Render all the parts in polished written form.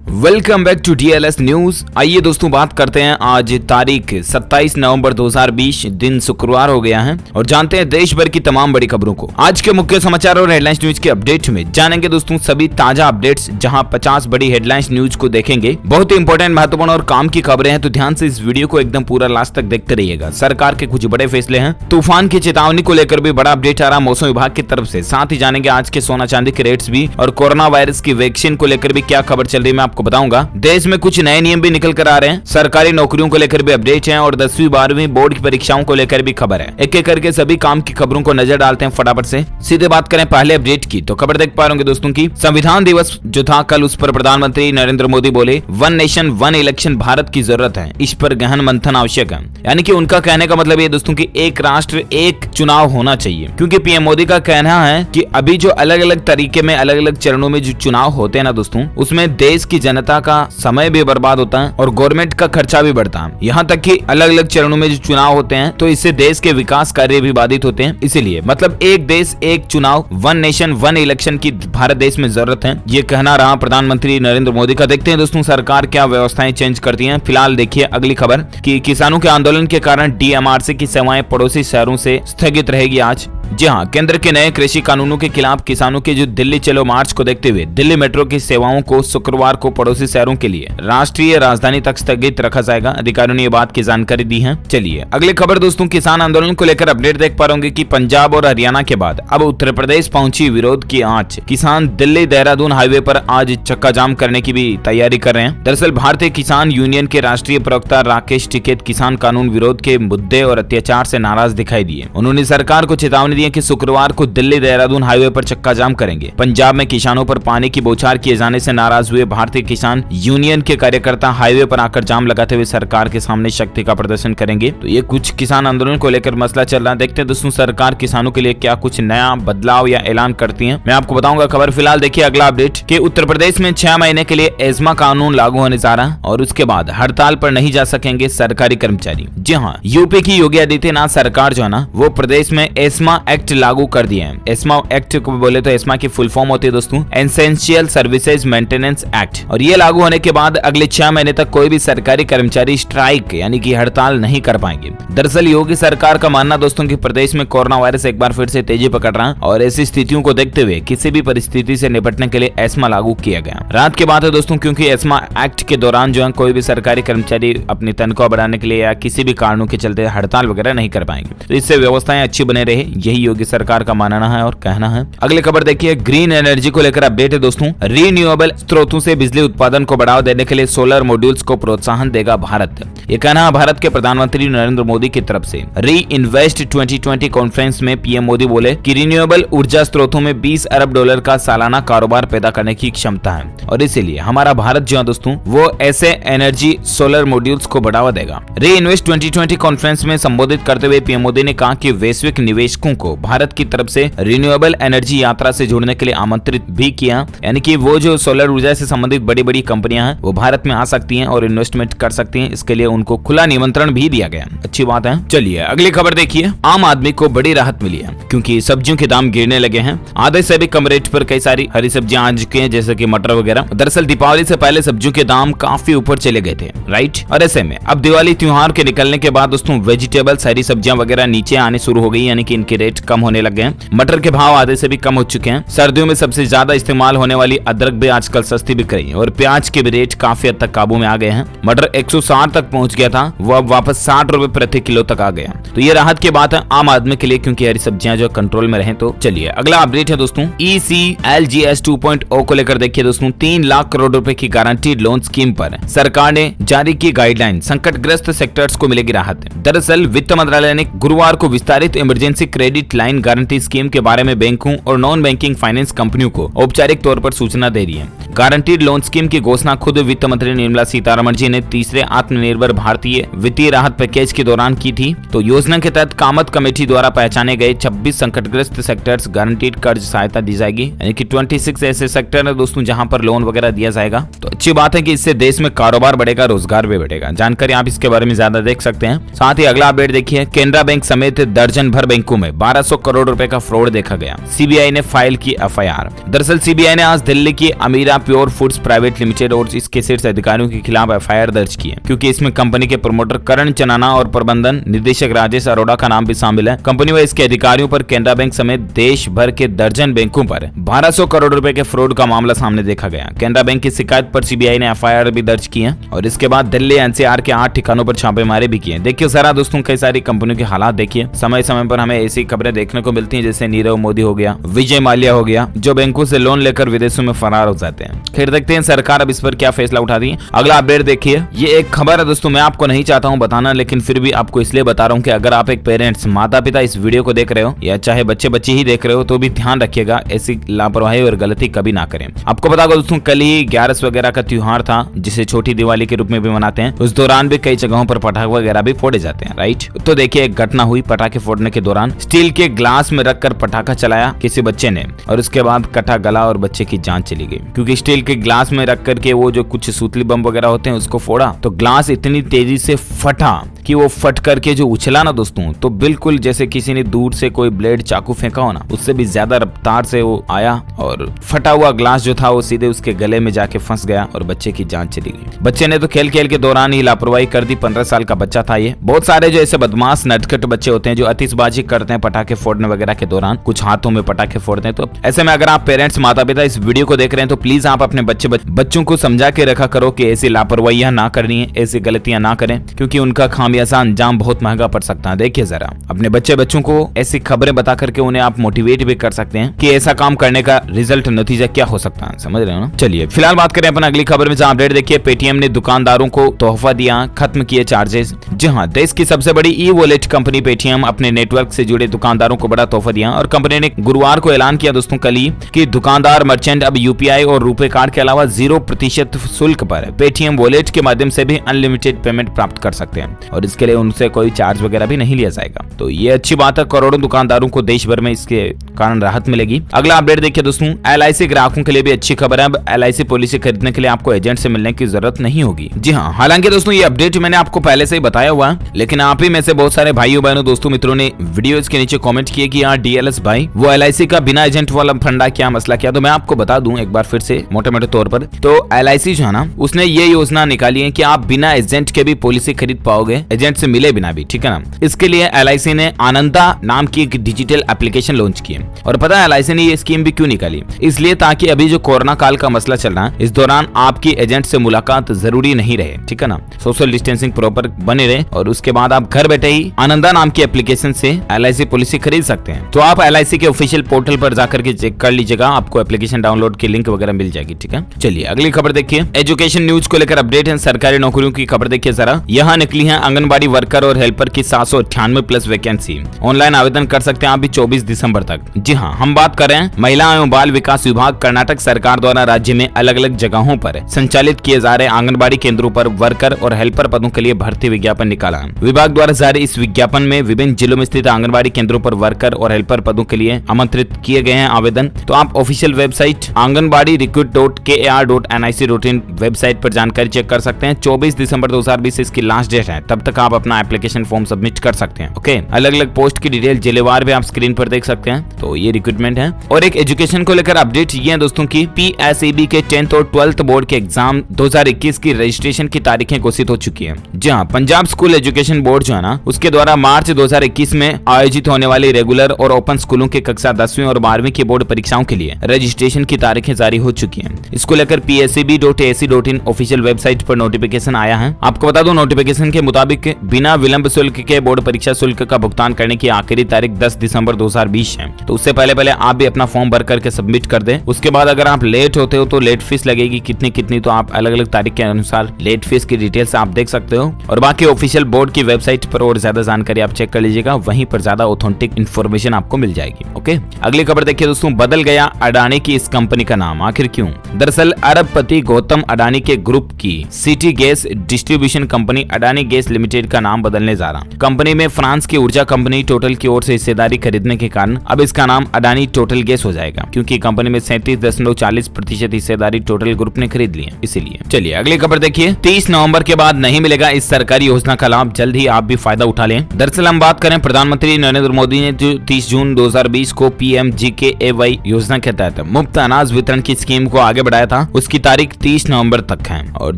Welcome back to DLS news. आइए दोस्तों बात करते हैं आज तारीख 27 नवंबर 2020 दिन शुक्रवार हो गया है और जानते हैं देश भर की तमाम बड़ी खबरों को। आज के मुख्य समाचार और हेडलाइंस न्यूज के अपडेट में जानेंगे दोस्तों सभी ताजा अपडेट्स, जहां 50 बड़ी हेडलाइंस न्यूज को देखेंगे। बहुत ही इंपॉर्टेंट, महत्वपूर्ण और काम की खबरें हैं, तो ध्यान से इस वीडियो को एकदम पूरा लास्ट तक देखते रहिएगा। सरकार के कुछ बड़े फैसले हैं, तूफान की चेतावनी को लेकर भी बड़ा अपडेट आ रहा मौसम विभाग की तरफ से। साथ ही जानेंगे आज के सोना चांदी के रेट्स भी और कोरोना वायरस की वैक्सीन को लेकर भी क्या खबर चल रही है मैं आपको बताऊंगा। देश में कुछ नए नियम भी निकल कर आ रहे हैं, सरकारी नौकरियों को लेकर भी अपडेट हैं और 10वीं 12वीं बोर्ड की परीक्षाओं को लेकर भी खबर है। एक एक करके सभी काम की खबरों को नजर डालते हैं फटाफट से। सीधे बात करें पहले अपडेट की, तो खबर देख पा रहे होंगे दोस्तों की संविधान दिवस जो था कल, उस पर प्रधानमंत्री नरेंद्र मोदी बोले one nation one election Bharat की जरूरत है, इस पर गहन मंथन आवश्यक है। यानी कि उनका कहने का मतलब ये दोस्तों की एक राष्ट्र एक चुनाव होना चाहिए, क्योंकि पीएम मोदी का कहना है कि अभी जो अलग अलग तरीके में अलग अलग चरणों में जो चुनाव होते हैं ना दोस्तों, उसमें देश की जनता का समय भी बर्बाद होता है और गवर्नमेंट का खर्चा भी बढ़ता है। यहाँ तक कि अलग अलग चरणों में जो चुनाव होते हैं तो इससे देश के विकास कार्य भी बाधित होते हैं। इसीलिए मतलब एक देश एक चुनाव, वन नेशन वन इलेक्शन की भारत देश में जरूरत है, ये कहना रहा प्रधानमंत्री नरेंद्र मोदी का। देखते हैं दोस्तों सरकार क्या व्यवस्थाएं चेंज करती है। फिलहाल देखिए अगली खबर कि किसानों के आंदोलन के कारण DMRC की सेवाएं पड़ोसी शहरों से स्थगित रहेगी आज। जी हाँ, केंद्र के नए कृषि कानूनों के खिलाफ किसानों के जो दिल्ली चलो मार्च को देखते हुए दिल्ली मेट्रो की सेवाओं को शुक्रवार को पड़ोसी शहरों के लिए राष्ट्रीय राजधानी तक स्थगित रखा जाएगा। अधिकारियों ने ये बात की जानकारी दी है। चलिए अगली खबर दोस्तों, किसान आंदोलन को लेकर अपडेट देख पा रहे कि पंजाब और हरियाणा के बाद अब उत्तर प्रदेश पहुंची विरोध की आंच। किसान दिल्ली देहरादून हाईवे पर आज चक्का जाम करने की भी तैयारी कर रहे हैं। दरअसल भारतीय किसान यूनियन के राष्ट्रीय प्रवक्ता राकेश टिकैत किसान कानून विरोध के मुद्दे और अत्याचार से नाराज दिखाई दिए। उन्होंने सरकार को चेतावनी दी कि शुक्रवार को दिल्ली देहरादून हाईवे पर चक्का जाम करेंगे। पंजाब में किसानों पर पानी की बौछार किए जाने से नाराज हुए भारतीय किसान यूनियन के कार्यकर्ता हाईवे पर आकर जाम लगाते हुए सरकार के सामने शक्ति का प्रदर्शन करेंगे। तो ये कुछ किसान आंदोलन को लेकर मसला चल रहा है। देखते हैं दोस्तों सरकार किसानों के लिए क्या कुछ नया बदलाव या ऐलान करती है, मैं आपको बताऊंगा खबर। फिलहाल देखिए अगला अपडेट कि उत्तर प्रदेश में 6 महीने के लिए एस्मा कानून लागू होने जा रहा है और उसके बाद हड़ताल पर नहीं जा सकेंगे सरकारी कर्मचारी। जी हाँ, यूपी की योगी आदित्यनाथ सरकार जो है ना, वो प्रदेश में एस्मा एक्ट लागू कर दिए हैं। एस्मा एक्ट को बोले तो एस्मा की फुल फॉर्म होती है दोस्तों एसेंशियल सर्विसेज मेंटेनेंस एक्ट, और ये लागू होने के बाद अगले 6 महीने तक कोई भी सरकारी कर्मचारी स्ट्राइक यानी कि हड़ताल नहीं कर पाएंगे। दरअसल योगी सरकार का मानना दोस्तों कि प्रदेश में कोरोना वायरस एक बार फिर से तेजी पकड़ रहा है और ऐसी स्थितियों को देखते हुए किसी भी परिस्थिति से निपटने के लिए एस्मा लागू किया गया। रात की बात है दोस्तों, क्योंकि एस्मा एक्ट के दौरान जो है कोई भी सरकारी कर्मचारी अपनी तनख्वाह बढ़ाने के लिए या किसी भी कारणों के चलते हड़ताल वगैरह नहीं कर पाएंगे, तो इससे व्यवस्थाएं अच्छी बने रहे, यही योगी सरकार का मानना है और कहना है। अगली खबर देखिए, ग्रीन एनर्जी को लेकर अपडेट है दोस्तों। रिन्यूएबल स्रोतों से बिजली उत्पादन को बढ़ावा देने के लिए सोलर मॉड्यूल्स को प्रोत्साहन देगा भारत, ये कहना है भारत के प्रधानमंत्री नरेंद्र मोदी की तरफ से। री इन्वेस्ट 2020 कॉन्फ्रेंस में पीएम मोदी बोले कि रिन्यूएबल ऊर्जा स्रोतों में $20 अरब का सालाना कारोबार पैदा करने की क्षमता है और इसीलिए हमारा भारत जो है दोस्तों वो ऐसे एनर्जी सोलर मॉड्यूल्स को बढ़ावा देगा। री इन्वेस्ट 2020 कॉन्फ्रेंस में संबोधित करते हुए पीएम मोदी ने कहा कि वैश्विक निवेशकों को भारत की तरफ से रिन्यूएबल एनर्जी यात्रा से जुड़ने के लिए आमंत्रित भी किया, यानी कि वो जो सोलर ऊर्जा से संबंधित बड़ी बड़ी कंपनियां हैं वो भारत में आ सकती हैं और इन्वेस्टमेंट कर सकती हैं, इसके लिए उनको खुला निमंत्रण भी दिया गया। अच्छी बात है। चलिए अगली खबर देखिए, आम आदमी को बड़ी राहत मिली है क्योंकि सब्जियों के दाम गिरने लगे हैं। आधे से भी कम रेट पर कई सारी हरी सब्जियां आ चुकी हैं, जैसे कि मटर वगैरह। दरअसल दीपावली से पहले सब्जियों के दाम काफी ऊपर चले गए थे, राइट, और ऐसे में अब दिवाली त्योहार के निकलने के बाद दोस्तों वेजिटेबल्स हरी सब्जियां वगैरह नीचे आने शुरू हो गई, यानी कि इनके रेट कम होने लग गए। मटर के भाव आधे से भी कम हो चुके हैं। सर्दियों में सबसे ज्यादा इस्तेमाल होने वाली अदरक भी आजकल सस्ती बिक रही है और प्याज के भी रेट काफी हद तक काबू में आ गए हैं। मटर 160 तक पहुंच गया था, वो अब वापस 60 रुपए प्रति किलो तक आ गया। तो ये राहत की बात है आम आदमी के लिए, क्योंकि हरी सब्जियां जो कंट्रोल में रहे। तो चलिए अगला अपडेट है दोस्तों, ECLGS 2.0 को लेकर देखिए दोस्तों, 3 लाख करोड़ रुपए की गारंटीड लोन स्कीम पर सरकार ने जारी की गाइडलाइन, संकटग्रस्त सेक्टर्स को मिलेगी राहत। दरअसल वित्त मंत्रालय ने गुरुवार को विस्तारित emergency credit line guarantee scheme के बारे में बैंकों और नॉन बैंकिंग फाइनेंस कंपनियों को औपचारिक तौर पर सूचना दे दी है। गारंटीड लोन स्कीम की घोषणा खुद वित्त मंत्री निर्मला सीतारमण जी ने तीसरे आत्मनिर्भर भारतीय वित्तीय राहत पैकेज के दौरान की थी। तो योजना के तहत कामत कमेटी द्वारा पहचाने गए 26 संकटग्रस्त सेक्टर्स गारंटीड कर्ज सहायता दी जाएगी, यानी कि 26 ऐसे सेक्टर है दोस्तों जहां पर लोन वगैरह दिया जाएगा। तो अच्छी बात है कि इससे देश में कारोबार बढ़ेगा, रोजगार भी बढ़ेगा। जानकारी आप इसके बारे में ज्यादा देख सकते हैं। साथ ही अगला अपडेट देखिए, केनरा बैंक समेत दर्जन भर बैंकों में 1200 करोड़ रुपए का फ्रॉड देखा गया, सीबीआई ने फाइल की FIR। दरअसल सीबीआई ने आज दिल्ली की अमीरा प्योर फूड्स प्राइवेट लिमिटेड और इसके शीर्ष अधिकारियों के खिलाफ एफआईआर दर्ज की है, क्योंकि इसमें कंपनी के प्रमोटर करण चनाना और प्रबंधन निदेशक राजेश अरोड़ा का नाम भी शामिल है। कंपनी व इसके अधिकारियों पर केनरा बैंक समेत देश भर के दर्जन बैंकों पर 1200 करोड़ रुपए के फ्रॉड का मामला सामने देखा गया। केनरा बैंक की शिकायत पर सीबीआई ने एफआईआर भी दर्ज की है और इसके बाद दिल्ली एनसीआर के 8 ठिकानों पर छापेमारी भी किए। देखिए सारा दोस्तों, कई सारी कंपनियों के हालात देखिए। समय समय पर हमें ऐसी खबरें देखने को मिलती हैं, जैसे नीरव मोदी हो गया, विजय माल्या हो गया, जो बैंकों से लोन लेकर विदेशों में फरार हो जाते हैं। फिर देखते हैं सरकार अब इस पर क्या फैसला उठाती है। अगला अपडेट देखिए, ये एक खबर है दोस्तों, मैं आपको नहीं चाहता हूं बताना, लेकिन फिर भी आपको इसलिए बता रहा हूं कि अगर आप एक पेरेंट्स माता पिता इस वीडियो को देख रहे हो या चाहे बच्चे बच्चे ही देख रहे हो, तो भी ध्यान रखिएगा, ऐसी लापरवाही और गलती कभी ना करें। आपको पता होगा दोस्तों, कल ही 11 वगैरह का त्योहार था, जिसे छोटी दिवाली के रूप में भी मनाते हैं। उस दौरान भी कई जगहों पर पटाखे वगैरह भी फोड़े जाते हैं, राइट। तो देखिए एक घटना हुई, पटाखे फोड़ने के दौरान स्टील के ग्लास में रखकर पटाखा चलाया किसी बच्चे ने और उसके बाद कटा गला और बच्चे की जान चली गई, क्योंकि स्टील के ग्लास में रख करके वो जो कुछ सूतली बम वगैरह होते हैं उसको फोड़ा तो ग्लास इतनी तेजी से फटा कि वो फट करके जो उछला ना दोस्तों, तो बिल्कुल जैसे किसी ने दूर से कोई ब्लेड चाकू फेंका हो ना, उससे भी ज्यादा रफ्तार से वो आया और फटा हुआ ग्लास जो था वो सीधे उसके गले में जाके फंस गया और बच्चे की जान चली गई। बच्चे ने तो खेल खेल के दौरान ही लापरवाही कर दी। 15 साल का बच्चा था ये। बहुत सारे जो ऐसे बदमाश नटखट बच्चे होते हैं जो आतिशबाजी करते हैं पटाखे फोड़ने वगैरह के दौरान, कुछ हाथों में पटाखे फोड़ते हैं। तो ऐसे में अगर आप पेरेंट्स माता पिता इस वीडियो को देख रहे हैं तो प्लीज आप अपने बच्चों को समझा के रखा करो कि ऐसी लापरवाहियां ना करनी है, ऐसी गलतियां ना करें, क्योंकि उनका खामियाजा अंजाम बहुत महंगा पड़ सकता है। देखिए जरा, अपने बच्चों को ऐसी खबरें बता करके उन्हें आप मोटिवेट भी कर सकते हैं कि ऐसा काम करने का रिजल्ट नतीजा क्या हो सकता है, समझ रहे हो ना। चलिए फिलहाल बात करें अपन अगली खबर में, जहां अपडेट देखिए, पेटीएम ने दुकानदारों को तोहफा दिया, खत्म किए चार्जेस। जी हां, देश की सबसे बड़ी ई वॉलेट कंपनी पेटीएम अपने नेटवर्क से जुड़े दुकानदारों को बड़ा तोहफा दिया और कंपनी ने गुरुवार को ऐलान किया दोस्तों कल ही कि दुकानदार मर्चेंट अब यूपीआई और रुपे कार्ड के अलावा 0% शुल्क पर पेटीएम वॉलेट के माध्यम से भी अनलिमिटेड पेमेंट प्राप्त कर सकते हैं और इसके लिए उनसे कोई चार्ज वगैरह भी नहीं लिया जाएगा। तो ये अच्छी बात है, करोड़ों दुकानदारों को देश भर में इसके कारण राहत मिलेगी। अगला अपडेट देखिए दोस्तों, एलआईसी ग्राहकों के लिए भी अच्छी खबर है। अब एलआईसी पॉलिसी खरीदने के लिए आपको एजेंट से मिलने की जरूरत नहीं होगी। जी हाँ, हालांकि दोस्तों ये अपडेट मैंने आपको पहले से ही बताया हुआ है, लेकिन आप ही में से बहुत सारे भाइयों बहनों दोस्तों मित्रों ने वीडियोस के नीचे कमेंट किए कि यार डीएलएस भाई वो एलआईसी का बिना एजेंट वाला फंडा क्या मसला क्या। तो मैं आपको बता दूं एक बार फिर से मोटे मोटे तौर पर, तो एलआईसी जो है ना, उसने ये योजना निकाली है कि आप बिना एजेंट के भी पॉलिसी खरीद पाओगे, एजेंट से मिले बिना भी, ठीक है ना। इसके लिए एलआईसी ने आनंदा नाम की एक डिजिटल एप्लीकेशन लॉन्च की है। और पता है एलआईसी ने ये स्कीम भी क्यों निकाली? इसलिए ताकि अभी जो कोरोना काल का मसला चल रहा है, इस दौरान आपकी एजेंट से मुलाकात जरूरी नहीं रहे, ठीक है ना। सोशल डिस्टेंसिंग प्रॉपर बने रहे और उसके बाद आप घर बैठे ही आनंदा नाम की एप्लीकेशन से एलआईसी पॉलिसी खरीद सकते हैं। तो आप एलआईसी के ऑफिशियल पोर्टल पर जाकर के चेक कर लीजिएगा, आपको एप्लीकेशन डाउनलोड की लिंक वगैरह मिल जाएगी, ठीक है। चलिए अगली खबर देखिए, एजुकेशन न्यूज को लेकर अपडेट है। सरकारी नौकरियों की खबर देखिए जरा, यहाँ निकली है आंगनबाड़ी वर्कर और हेल्पर की 798+ वैकेंसी। ऑनलाइन आवेदन कर सकते हैं आप भी 24 दिसंबर तक। जी हाँ, हम बात कर रहे हैं महिला एवं बाल विकास विभाग कर्नाटक सरकार द्वारा राज्य में अलग अलग जगहों पर संचालित किए जा रहे आंगनबाड़ी केंद्रों पर वर्कर और हेल्पर पदों के लिए भर्ती विज्ञापन निकाला है। विभाग द्वारा जारी इस विज्ञापन में विभिन्न जिलों में स्थित आंगनबाड़ी केंद्रों पर वर्कर और हेल्पर पदों के लिए आमंत्रित किए गए हैं आवेदन। तो आप official website anganwadi recruit.kar.nic.in website पर जानकारी चेक कर सकते हैं। 24 दिसंबर 2020 इसकी लास्ट डेट है, तब तक आप अपना एप्लीकेशन फॉर्म सबमिट कर सकते हैं। ओके, अलग अलग पोस्ट की डिटेल जिलेवार भी आप स्क्रीन पर देख सकते हैं। तो ये रिक्रूटमेंट है। और एक एजुकेशन को लेकर अपडेट ये है दोस्तों की PSEB के 10th और 12th बोर्ड के एग्जाम 2021 की रजिस्ट्रेशन की तारीखें घोषित हो चुकी है। जी हाँ, पंजाब स्कूल एजुकेशन बोर्ड जो है ना, उसके द्वारा मार्च 2021 में आयोजित होने वाली रेगुलर और ओपन स्कूलों के कक्षा 10वीं और 12वीं की बोर्ड परीक्षाओं के लिए रजिस्ट्रेशन की तारीखें जारी हो चुकी हैं। इसको लेकर PSEB.ac.in ऑफिशियल वेबसाइट पर नोटिफिकेशन आया है। आपको बता दो, नोटिफिकेशन के मुताबिक बिना विलंब शुल्क के बोर्ड परीक्षा शुल्क का भुगतान करने की आखिरी तारीख 10 दिसंबर 2020 है। तो उससे पहले आप भी अपना फॉर्म भर करके सबमिट कर दें। उसके बाद अगर आप लेट होते हो तो लेट फीस लगेगी कितनी, तो आप अलग अलग तारीख के अनुसार लेट फीस की डिटेल्स आप देख सकते हो। और बाकी ऑफिशियल बोर्ड की वेबसाइट पर और ज्यादा जानकारी आप चेक कर लीजिएगा, वहीं पर ज्यादा ऑथेंटिक इन्फॉर्मेशन आपको मिल जाएगी। ओके, अगली खबर देखिए दोस्तों, बदल गया अडानी की इस कंपनी का नाम, आखिर क्यों? दरअसल अरबपति गौतम अडानी के ग्रुप की city gas distribution company Adani gas limited limited का नाम बदलने जा रहा। कंपनी में फ्रांस की ऊर्जा कंपनी टोटल की ओर से हिस्सेदारी खरीदने के कारण अब इसका नाम अडानी टोटल गैस हो जाएगा, क्योंकि कंपनी में 37.40% हिस्सेदारी टोटल ग्रुप ने खरीद ली है। इसीलिए चलिए अगली खबर देखिए। 30 नवंबर के बाद नहीं मिलेगा इस सरकारी योजना का लाभ, जल्द ही आप भी फायदा उठा लें। दरअसल हम बात करें, प्रधानमंत्री नरेंद्र मोदी ने 30 जून 2020 को PMGKAY योजना के तहत मुफ्त अनाज वितरण की स्कीम को आगे बढ़ाया था। उसकी तारीख 30 नवंबर तक है और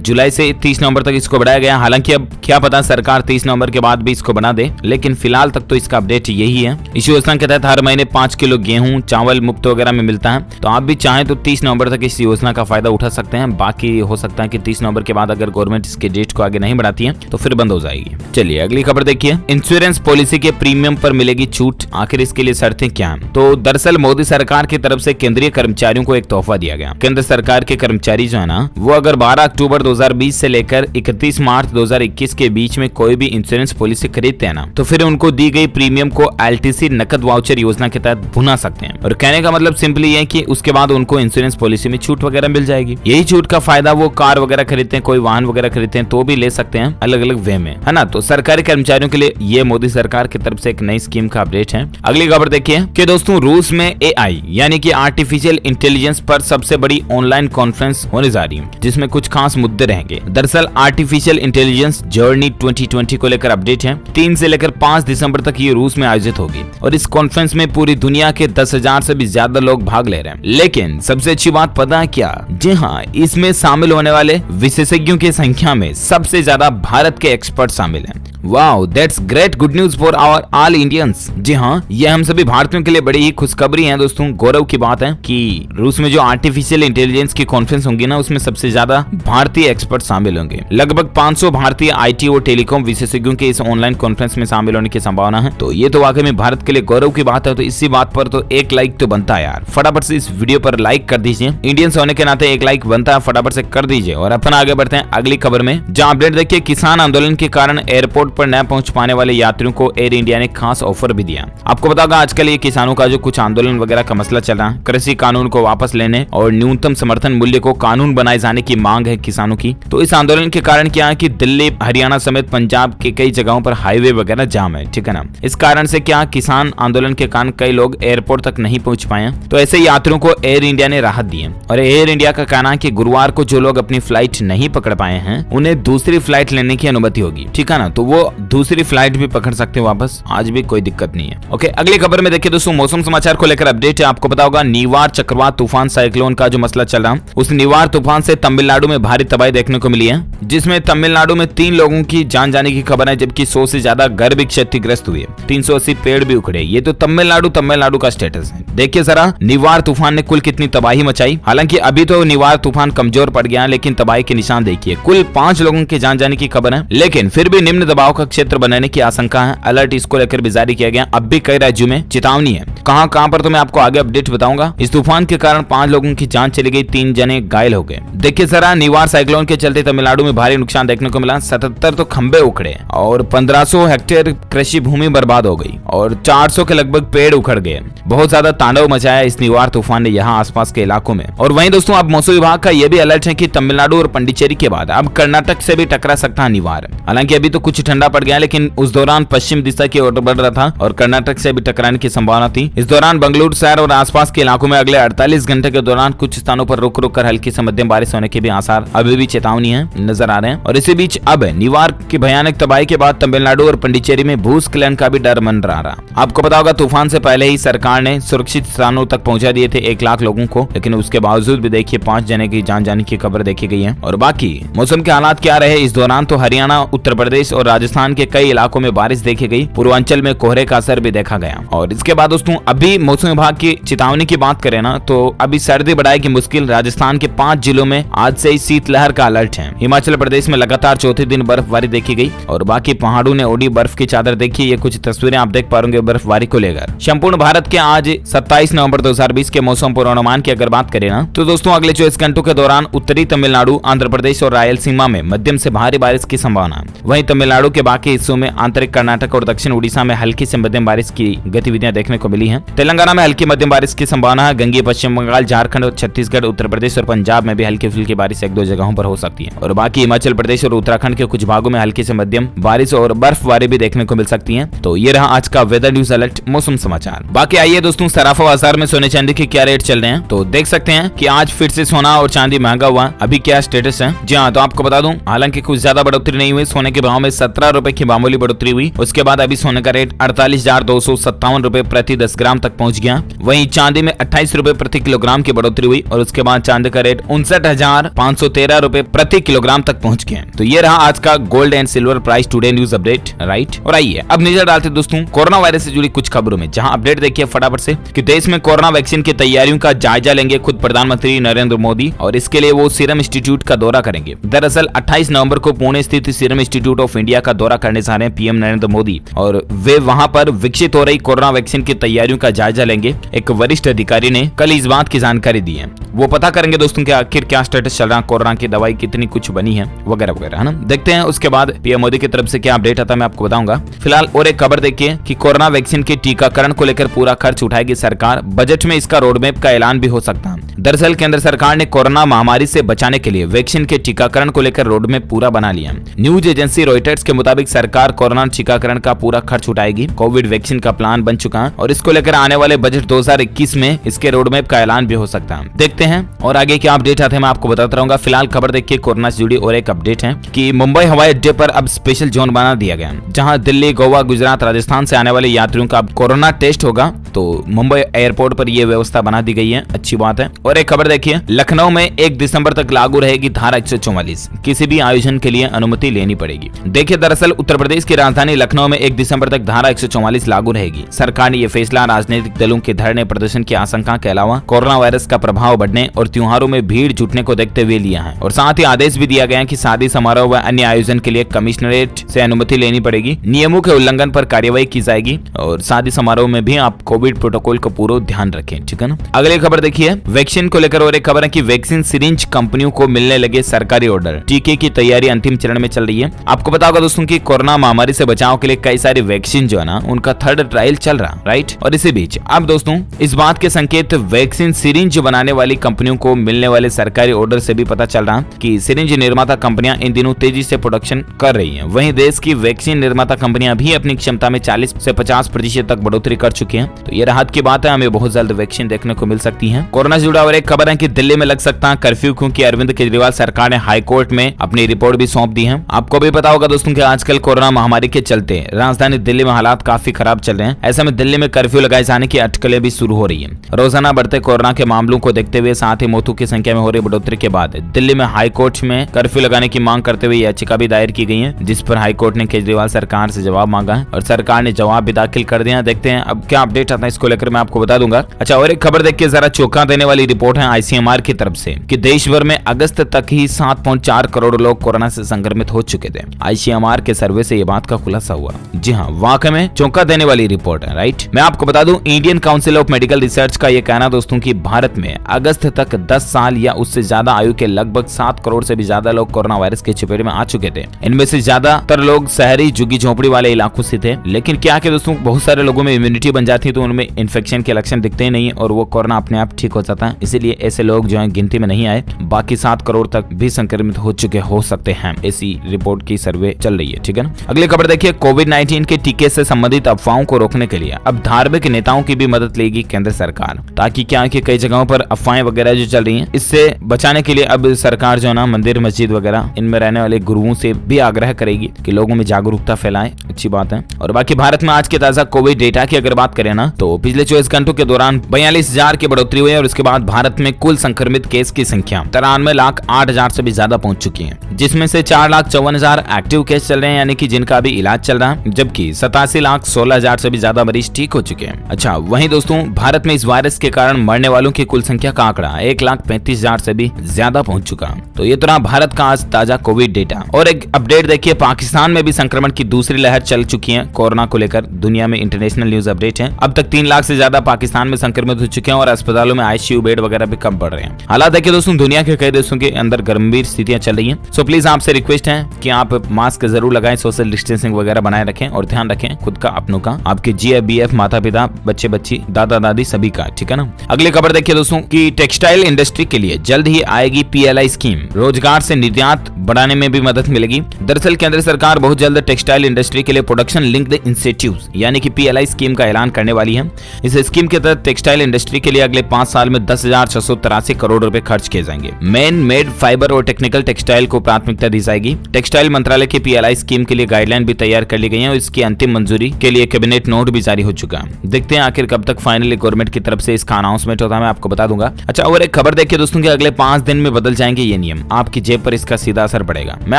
जुलाई से 30 नवंबर तक इसको बढ़ाया गया। हालांकि अब क्या पता सरकार 30 नवंबर के बाद भी इसको बढ़ा दे, लेकिन फिलहाल तक तो इसका अपडेट यही है। इस योजना के तहत हर महीने 5 किलो गेहूं, चावल मुफ्त वगैरह में मिलता है। तो आप भी चाहें तो 30 नवंबर तक इस योजना का फायदा उठा सकते हैं। बाकी हो सकता है कि 30 नवंबर के बाद अगर गवर्नमेंट इसके डेट को आगे नहीं बढ़ाती है तो फिर बंद हो जाएगी। चलिए अगली खबर देखिए। इंश्योरेंस पॉलिसी के प्रीमियम पर मिलेगी छूट, आखिर इसके लिए शर्तें क्या हैं? तो दरअसल मोदी सरकार की तरफ से केंद्रीय कर्मचारियों को एक तोहफा दिया गया। केंद्र सरकार के कर्मचारी जो है ना, वो अगर 12 अक्टूबर 2020 से लेकर 31 मार्च 2021 के बीच में कोई भी इंश्योरेंस पॉलिसी खरीदते हैं ना, तो फिर उनको दी गई प्रीमियम को LTC नकद वाउचर योजना के तहत भुना सकते हैं। और कहने का मतलब सिंपली है कि उसके बाद उनको इंश्योरेंस पॉलिसी में छूट वगैरह मिल जाएगी। यही छूट का फायदा वो कार वगैरह खरीदते हैं, कोई वाहन वगैरह खरीदते हैं तो भी ले सकते हैं, अलग अलग वे में, है ना। तो सरकारी कर्मचारियों के लिए ये मोदी सरकार की तरफ से एक नई स्कीम का अपडेट है। अगली खबर देखिए कि दोस्तों रूस में AI यानी कि आर्टिफिशियल इंटेलिजेंस पर सबसे बड़ी ऑनलाइन कॉन्फ्रेंस होने जा रही है, जिसमें कुछ खास मुद्दे रहेंगे। दरअसल आर्टिफिशियल इंटेलिजेंस जर्नी 2020 को लेकर अपडेट है। 3 से लेकर 5 दिसंबर तक ये रूस में आयोजित होगी और इस कॉन्फ्रेंस में पूरी दुनिया के 10,000 से भी ज्यादा लोग भाग ले रहे हैं। लेकिन सबसे अच्छी बात पता है क्या? जी हाँ, इसमें शामिल होने वाले विशेषज्ञों की संख्या में सबसे ज्यादा भारत के एक्सपर्ट शामिल हैं। Wow, that's great good news for our all Indians. जी हाँ, ये हम सभी भारतीयों के लिए बड़ी ही खुशखबरी है दोस्तों। गौरव की बात है कि रूस में जो आर्टिफिशियल इंटेलिजेंस की कॉन्फ्रेंस होंगी ना, उसमें सबसे ज्यादा भारतीय एक्सपर्ट शामिल होंगे। लगभग 500 भारतीय IT और टेलीकॉम विशेषज्ञों के इस ऑनलाइन कॉन्फ्रेंस में शामिल होने की संभावना है। तो ये तो वाकई में भारत के लिए गौरव की बात है। तो इसी बात पर तो एक लाइक तो बनता है यार, फटाफट से इस वीडियो पर लाइक कर दीजिए। इंडियंस होने के नाते एक लाइक बनता है, फटाफट से कर दीजिए। और अपन आगे बढ़ते हैं अगली खबर में, जहां अपडेट देखिए। किसान आंदोलन के कारण एयरपोर्ट पर न पहुंच पाने वाले यात्रियों को एयर इंडिया ने खास ऑफर भी दिया। आपको पता होगा आजकल ये किसानों का जो कुछ आंदोलन वगैरह का मसला चल रहा है, कृषि कानून को वापस लेने और न्यूनतम समर्थन मूल्य को कानून बनाए जाने की मांग है किसानों की। तो इस आंदोलन के कारण क्या है कि दिल्ली, हरियाणा समेत पंजाब के कई जगहों पर हाईवे वगैरह जाम है, ठीक है ना। इस कारण से क्या किसान आंदोलन के कारण कई लोग एयरपोर्ट तक नहीं पहुंच पाए। तो ऐसे यात्रियों को एयर इंडिया ने राहत दी है और एयर इंडिया का कहना है कि गुरुवार को जो लोग अपनी फ्लाइट नहीं पकड़ पाए हैं उन्हें दूसरी फ्लाइट लेने की अनुमति होगी, ठीक है ना। तो वो दूसरी फ्लाइट भी पकड़ सकते हैं वापस, आज भी कोई दिक्कत नहीं है। ओके, अगली खबर में देखिए दोस्तों, मौसम समाचार को लेकर अपडेट है। आपको पता होगा निवार चक्रवात तूफान साइक्लोन का जो मसला चल रहा है, उस निवार तूफान से तमिलनाडु में भारी तबाही देखने को मिली है, जिसमें तमिलनाडु में 3 लोगों की जान जाने की खबर है, जबकि 100 से ज्यादा घर भी क्षतिग्रस्त हुए, 380 पेड़ भी उखड़े। ये तो तमिलनाडु का स्टेटस है। देखिए जरा निवार तूफान ने कुल कितनी तबाही मचाई। हालांकि अभी तो निवार तूफान कमजोर पड़ गया, लेकिन तबाही के निशान देखिए। कुल 5 लोगों के जान जाने की खबर है, लेकिन फिर भी निम्न दबाव का क्षेत्र बनने की आशंका है। अलर्ट इसको लेकर भी जारी किया गया। अब भी कई राज्यों में चेतावनी है। कहां पर तो मैं आपको आगे अपडेट बताऊंगा। इस तूफान के कारण 5 लोगों की जान चली गई, 3 जने घायल हो गए। देखिए जरा निवार साइक्लोन के चलते तमिलनाडु में भारी नुकसान देखने को मिला। 77 तो खंबे उखड़े और 1500 हेक्टेयर कृषि भूमि बर्बाद हो गई और 400 के लगभग पेड़ उखड़ गए। बहुत ज्यादा तांडव मचाया इस निवार तूफान ने यहाँ आसपास के इलाकों में। और वहीं दोस्तों अब मौसम विभाग का यह भी अलर्ट है कि तमिलनाडु और पंडिचेरी के बाद अब कर्नाटक से भी टकरा सकता है निवार। हालांकि अभी तो कुछ ठंडा पड़ गया, लेकिन उस दौरान पश्चिम दिशा की ओर बढ़ रहा था और कर्नाटक से भी टकराने की संभावना थी। इस दौरान बेंगलुरु शहर और आसपास के इलाकों में अगले 48 घंटे के दौरान कुछ स्थानों पर रुक रुक कर हल्की से मध्यम बारिश होने के भी आसार अभी भी चेतावनी है नजर आ रहे हैं। और इसी बीच अब निवार की भयानक तबाही के बाद तमिलनाडु और पंडिचेरी में भूस्खलन का भी डर मंडरा रहा। आपको पता होगा तूफान से पहले ही सरकार ने सुरक्षित स्थानों तक पहुंचा दिए थे 1 लाख लोगों को, लेकिन उसके बावजूद भी देखिए 5 जने की जान जाने की खबर देखी गई है। और बाकी मौसम के हालात क्या रहे इस दौरान, तो हरियाणा, उत्तर प्रदेश और राजस्थान के कई इलाकों में बारिश देखी गई। पूर्वांचल में कोहरे का असर भी देखा गया। और इसके बाद दोस्तों अभी मौसम विभाग की चेतावनी की बात करें ना, तो अभी सर्दी बढ़ाएगी मुश्किल। राजस्थान के 5 जिलों में आज से ही शीतलहर का अलर्ट है। हिमाचल प्रदेश में लगातार चौथे दिन बर्फबारी देखी गई और बाकी पहाड़ों ने ओढ़ी बर्फ की चादर देखी। ये कुछ तस्वीरें आप देख पा रहे बर्फबारी को लेकर। संपूर्ण भारत के आज 27 नवंबर 2020 के मौसम पूर्वानुमान की अगर बात करें ना, तो दोस्तों अगले 24 घंटों के दौरान उत्तरी तमिलनाडु, आंध्र प्रदेश और रायलसीमा में मध्यम से भारी बारिश की संभावना। वहीं तमिलनाडु के बाकी हिस्सों में आंतरिक कर्नाटक और दक्षिण उड़ीसा में हल्की से मध्यम बारिश की गतिविधियां देखने को मिली हैं। तेलंगाना में हल्की मध्यम बारिश की संभावना है। गंगीय पश्चिम बंगाल, झारखंड और छत्तीसगढ़, उत्तर प्रदेश और पंजाब में भी हल्की फुल्की बारिश एक दो जगहों पर हो सकती है और बाकी हिमाचल प्रदेश और उत्तराखंड के कुछ भागों में हल्की से मध्यम बारिश और बर्फबारी भी देखने को मिल सकती है। तो ये रहा आज का वेदर न्यूज अलर्ट मौसम समाचार। बाकी आइए दोस्तों सराफा बाजार में सोने चांदी के क्या रेट चल रहे हैं। तो देख सकते हैं कि आज फिर से सोना और चांदी महंगा हुआ। अभी क्या स्टेटस है? जी हाँ, तो आपको बता दूं, हालांकि कुछ ज्यादा बढ़ोतरी नहीं हुई। सोने के भाव में 17 रुपए की मामूली बढ़ोतरी हुई। उसके बाद अभी सोने का रेट 48,257 रुपए प्रति 10 ग्राम तक पहुंच गया। वहीं चांदी में 28 रुपए प्रति किलोग्राम की बढ़ोतरी हुई और उसके बाद चांदी का रेट 59,513 रुपए प्रति किलोग्राम तक पहुंच गया। तो ये रहा आज का gold and silver price today news update, right. और आइए अब नजर डालते दोस्तों कोरोना वायरस से जुड़ी कुछ खबरों में, जहां अपडेट देखिए फटाफट से कि देश में कोरोना वैक्सीन की तैयारियों का जायजा लेंगे खुद प्रधानमंत्री नरेंद्र मोदी और इसके लिए वो सीरम इंस्टीट्यूट का दौरा करेंगे। दरअसल 28 नवंबर को पुणे स्थित सीरम इंस्टीट्यूट ऑफ इंडिया का दौरा करने जा रहे हैं पीएम नरेंद्र मोदी और वे वहां पर विकसित हो रही कोरोना वैक्सीन की तैयारियों का जायजा लेंगे। एक वरिष्ठ अधिकारी ने कल इस बात की जानकारी दी है। वो पता करेंगे दोस्तों कि आखिर क्या स्टेटस चल रहा है, कोरोना की दवाई कितनी कुछ बनी है वगैरह वगैरह, है ना। देखते हैं उसके बाद पीएम मोदी की तरफ से क्या अपडेट आता है, मैं आपको बताऊंगा। फिलहाल और एक खबर देखिए कि कोरोना वैक्सीन के टीकाकरण को लेकर पूरा खर्च उठाएगी सरकार। बजट में इसका रोडमैप का ऐलान भी हो सकता है। दरअसल केंद्र सरकार ने कोरोना महामारी से बचाने के लिए वैक्सीन के टीकाकरण को लेकर रोडमैप पूरा बना लिया। न्यूज एजेंसी रॉयटर्स के मुताबिक सरकार कोरोना टीकाकरण का पूरा खर्च उठाएगी। कोविड वैक्सीन का प्लान बन चुका है और इसको लेकर आने वाले बजट 2021 में इसके रोडमैप का ऐलान भी हो सकता है। देखते हैं और आगे क्या अपडेट आते हैं, मैं आपको बताता रहूंगा। फिलहाल खबर देखिए कोरोना से जुड़ी और एक अपडेट है कि मुंबई हवाई अड्डे पर अब स्पेशल जोन बना दिया गया, जहां दिल्ली, गोवा, गुजरात, राजस्थान से आने वाले यात्रियों का अब कोरोना टेस्ट होगा। तो मुंबई एयरपोर्ट पर यह व्यवस्था बना दी गई है, अच्छी बात है। और एक खबर देखिए, लखनऊ में 1 दिसंबर तक लागू रहेगी धारा 144। किसी भी आयोजन के लिए अनुमति लेनी पड़ेगी। देखिए दरअसल उत्तर प्रदेश की राजधानी लखनऊ में 1 दिसंबर तक धारा 144 लागू रहेगी। सरकार ने यह फैसला राजनीतिक दलों के धरने प्रदर्शन की आशंका के अलावा कोरोना वायरस का प्रभाव बढ़ने और त्योहारों में भीड़ जुटने को देखते हुए लिया है और साथ ही आदेश भी दिया गया है कि शादी समारोह व अन्य आयोजन के लिए कमिश्नरेट से अनुमति लेनी पड़ेगी। नियमों के उल्लंघन पर कार्रवाई की जाएगी और शादी समारोह में भी आप कोविड प्रोटोकॉल का पूरा ध्यान रखें, ठीक है ना। अगली खबर देखिए वैक्सीन को लेकर और एक खबर है कि वैक्सीन सिरिंज कंपनियों को मिलने लगे सरकारी ऑर्डर। टीके की तैयारी अंतिम चरण में चल रही है। आपको पता होगा दोस्तों कि कोरोना महामारी से बचाव के लिए कई सारी वैक्सीन जो है ना उनका 3rd ट्रायल चल रहा, राइट। और इसी बीच अब दोस्तों इस बात के संकेत वैक्सीन सिरिंज बनाने वाली कंपनियों को मिलने वाले सरकारी ऑर्डर से भी पता चल रहा कि सिरिंज निर्माता कंपनियां इन दिनों तेजी से प्रोडक्शन कर रही हैं। वहीं देश की वैक्सीन निर्माता कंपनियां भी अपनी क्षमता में 40 से 50% तक बढ़ोतरी कर चुकी हैं। तो ये राहत की बात है, हमें बहुत जल्द वैक्सीन देखने को मिल सकती है। कोरोना से जुड़ा और एक खबर है कि दिल्ली में लग सकता है कर्फ्यू, क्योंकि अरविंद केजरीवाल सरकार ने हाई कोर्ट में अपनी रिपोर्ट भी सौंप दी है। आपको भी पता होगा दोस्तों कि आजकल कोरोना महामारी के चलते राजधानी दिल्ली में हालात काफी खराब चल रहे हैं। ऐसे में दिल्ली में कर्फ्यू लगाए जाने की अटकलें भी शुरू हो रही है। रोजाना बढ़ते कोरोना के मामलों को देखते हुए साथ ही मौतों की संख्या में हो रही बढ़ोतरी के बाद दिल्ली में हाई कोर्ट में कर्फ्यू लगाने की मांग करते हुए याचिका भी दायर की गई है, जिस पर हाई कोर्ट ने केजरीवाल सरकार से जवाब मांगा है और सरकार ने जवाब भी दाखिल कर दिया। देखते हैं अब क्या अपडेट आता है, इसको लेकर मैं आपको बता दूंगा। अच्छा, और एक खबर देखिए जरा चौंका देने वाली रिपोर्ट है आईसीएमआर की तरफ से कि देश भर में अगस्त तक ही 7.4 करोड़ लोग कोरोना से संक्रमित हो चुके थे। आईसीएमआर के सर्वे से ये बात का खुलासा हुआ। जी हाँ, वाकई में चौंका देने वाली रिपोर्ट है, राइट। मैं आपको बता दूं Indian council of medical research का ये कहना दोस्तों कि भारत में अगस्त तक 10 साल या उससे ज्यादा आयु के लगभग 7 करोड़ से भी ज्यादा लोग कोरोना वायरस के चपेट में आ चुके थे। इनमें से ज्यादातर लोग शहरी झुग्गी झोपड़ी वाले इलाकों से थे। लेकिन क्या कि दोस्तों बहुत सारे लोगों में इम्यूनिटी बन जाती है तो उनमें इन्फेक्शन के लक्षण दिखते ही नहीं और वो कोरोना अपने आप ठीक हो जाता है। इसीलिए ऐसे लोग जो है गिनती में नहीं आए। बाकी 7 करोड़ तक भी संक्रमित हो चुके हो सकते हैं, ऐसी रिपोर्ट की सर्वे चल रही है, ठीक है ना। अगली खबर देखिए कोविड-19 के टीके से संबंधित अफवाहों को रोकने के लिए अब धार्मिक नेताओं की भी मदद लेगी केंद्र सरकार, ताकि क्या कि कई जगहों पर अफवाहें वगैरह जो चल रही हैं इससे बचाने के लिए अब सरकार जो है ना मंदिर मस्जिद वगैरह इनमें रहने वाले गुरुओं से भी आग्रह करेगी कि लोगों में जागरूकता फैलाएं, अच्छी बात है। और बाकी भारत में आज के ताजा कोविड डेटा की अगर बात करें ना तो पिछले 24 घंटों के दौरान 42,000 की बढ़ोतरी हुई है और उसके बाद भारत में कुल संक्रमित केस की संख्या 93,08,000 से भी ज्यादा पहुंच चुकी है, जिसमें से 4,54,000 एक्टिव केस चल रहे हैं यानी कि जिनका अभी इलाज चल रहा है, जबकि 87,16,000 से भी ज्यादा मरीज ठीक हो चुके हैं। अच्छा, वहीं दोस्तों भारत में इस वायरस के कारण मरने वालों की कुल संख्या का आंकड़ा 1,35,000 से भी ज्यादा पहुंच चुका। तो ये तरह भारत का आज ताजा कोविड डेटा। और एक अपडेट देखिए पाकिस्तान में भी संक्रमण की दूसरी लहर चल चुकी है कोरोना को लेकर। दुनिया में इंटरनेशनल न्यूज अपडेट है। अब तक 3 लाख से ज्यादा पाकिस्तान में संक्रमित हो चुके हैं और अस्पतालों में आईसीयू बेड वगैरह भी कम पड़ रहे हैं। हालात देखिए दोस्तों दुनिया के कई देशों के अंदर गंभीर स्थितियां चल रही हैं। सो प्लीज आपसे रिक्वेस्ट है कि आप मास्क जरूर लगाएं, सोशल डिस्टेंसिंग वगैरह बनाए रखें और ध्यान रखें खुद का, अपनों का, आपके GF माता पिता, बच्चे बच्ची, दादा दादी सभी का, ठीक है ना। अगली खबर देखिए दोस्तों कि टेक्सटाइल इंडस्ट्री के लिए जल्द ही आएगी PLI स्कीम, रोजगार से निर्यात बढ़ाने में भी मदद मिलेगी। दरअसल केंद्र सरकार बहुत जल्द टेक्सटाइल इंडस्ट्री के लिए प्रोडक्शन लिंक्ड इंसेंटिव्स यानी कि PLI स्कीम का ऐलान करने वाली है। इस स्कीम के तहत टेक्सटाइल इंडस्ट्री के लिए अगले 5 साल में 10,683 करोड़ रुपए खर्च किए जाएंगे। मैन मेड फाइबर और टेक्निकल टेक्सटाइल को प्राथमिकता दी जाएगी। टेक्सटाइल मंत्रालय की PLI स्कीम के लिए गाइडलाइन भी तैयार कर ली गई है और इसकी अंतिम मंजूरी के लिए कैबिनेट नोट भी जारी हो चुका है। देखते हैं आखिर कब तक फाइनली गवर्नमेंट की तरफ से इसका अनाउंसमेंट होता है, मैं आपको बता दूंगा। अच्छा, और एक खबर देखिए दोस्तों कि अगले 5 दिन में बदल जाएंगे ये नियम, आपकी जेब पर इसका सीधा असर पड़ेगा। मैं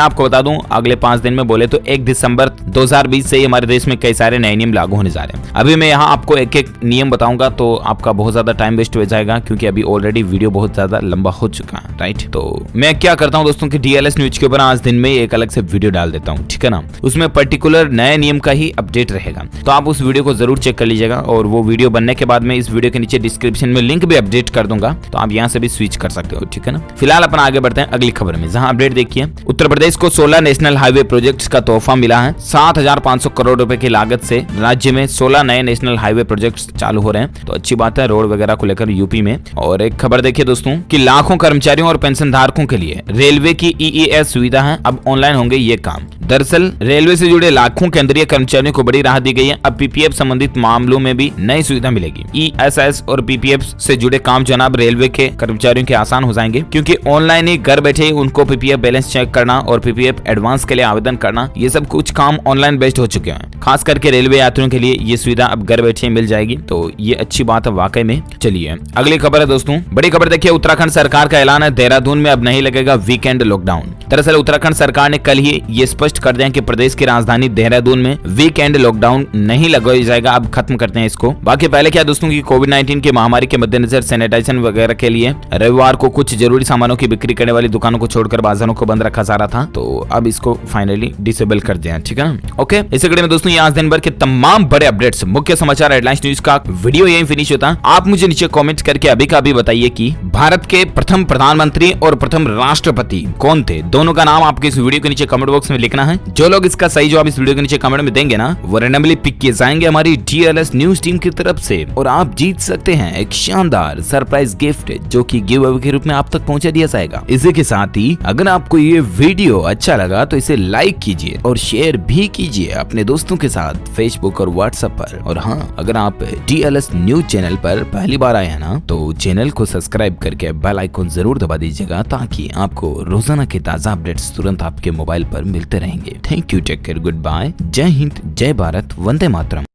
आपको बता दूं, अगले 5 दिन में बोले तो 1 दिसंबर 2020 से हमारे देश में कई सारे नए नियम लागू होने जा रहे हैं। अभी मैं यहाँ आपको एक एक नियम बताऊंगा तो आपका बहुत ज्यादा टाइम वेस्ट हो जाएगा, क्योंकि अभी ऑलरेडी वीडियो बहुत ज्यादा लंबा हो चुका है, राइट। तो मैं क्या करता हूँ दोस्तों कि DLS न्यूज के ऊपर आज दिन में एक अलग से वीडियो डाल देता हूँ, ठीक है ना। उसमें पर्टिकुलर नए नियम का ही अपडेट रहेगा, तो आप उस वीडियो को जरूर चेक कर लीजिएगा। और वो वीडियो बनने के बाद में इस वीडियो के नीचे डिस्क्रिप्शन में लिंक भी अपडेट कर दूंगा, तो आप यहाँ से भी स्विच कर सकते हो, ठीक है ना। फिलहाल अपन आगे बढ़ते हैं अगली खबर में, जहाँ अपडेट देखिए। उत्तर प्रदेश को 16 नेशनल हाईवे प्रोजेक्ट्स का तोहफा मिला है। 7,500 करोड़ रुपए की लागत से राज्य में 16 नए नेशनल हाईवे प्रोजेक्ट्स चालू हो रहे हैं, तो अच्छी बात है रोड वगैरह को लेकर यूपी में। और एक खबर देखिए दोस्तों कि लाखों कर्मचारियों और पेंशन धारकों के लिए रेलवे की EES सुविधा है, अब ऑनलाइन होंगे ये काम। दरअसल रेलवे से जुड़े लाखों केंद्रीय कर्मचारियों को बड़ी राहत दी गई है। अब PPF संबंधित मामलों में भी नई सुविधा मिलेगी। ESS और PPF से जुड़े काम जनाब रेलवे के कर्मचारियों के आसान हो जाएंगे, क्योंकि ऑनलाइन ही घर बैठे ही उनको PPF बैलेंस चेक करना और PPF एडवांस के लिए आवेदन करना, ये सब कुछ काम ऑनलाइन बेस्ड हो चुके हैं। खास करके रेलवे यात्रियों के लिए ये सुविधा अब घर बैठे मिल जाएगी, तो ये अच्छी बात है वाकई में। चलिए अगली खबर है दोस्तों, बड़ी खबर देखिए। उत्तराखंड सरकार का ऐलान है, देहरादून में अब नहीं लगेगा वीकेंड लॉकडाउन। दरअसल उत्तराखंड सरकार ने कल ही ये स्पष्ट कर दिया कि प्रदेश की राजधानी देहरादून में वीकेंड लॉकडाउन नहीं लगाया जाएगा, अब खत्म करते हैं इसको। बाकी पहले क्या दोस्तों की कोविड-19 की महामारी के मद्देनजर सैनिटाइजेशन वगैरह के लिए रविवार को कुछ जरूरी सामानों की बिक्री करने वाली दुकानों को छोड़कर बाजारों को बंद रखा जा रहा था, तो अब इसको फाइनली डिसेबल कर दिया, ठीक है ना। ओके, इसी कड़ी में दोस्तों आज दिन भर के तमाम बड़े अपडेट्स, मुख्य समाचार, हेडलाइंस न्यूज का वीडियो यहीं फिनिश होता है। आप मुझे नीचे कमेंट करके अभी का अभी बताइए कि भारत के प्रथम प्रधानमंत्री और प्रथम राष्ट्रपति कौन थे, दोनों का नाम आपके इस वीडियो के नीचे कमेंट बॉक्स में लिखना है। जो लोग इसका सही जवाब इस वीडियो के नीचे कमेंट में देंगे ना, वो रैंडमली पिक किए जाएंगे हमारी DLS न्यूज टीम की तरफ से, और आप जीत सकते हैं एक शानदार सरप्राइज गिफ्ट, जो कि गिव अवे के रूप में आप तक पहुंचा दिया जाएगा। इसी के साथ ही अगर आपको ये वीडियो अच्छा लगा तो इसे लाइक कीजिए और शेयर भी कीजिए अपने दोस्तों के साथ फेसबुक और व्हाट्सएप पर। और हाँ, अगर आप DLS न्यूज चैनल पर पहली बार आए हैं ना, तो चैनल को सब्सक्राइब करके बेल आइकन जरूर दबा दीजिएगा, ताकि आपको रोजाना के ताजा अपडेट्स तुरंत आपके मोबाइल पर मिलते रहेंगे। Thank you, take care, good bye, जय हिंद, जय भारत, वंदे मातरम।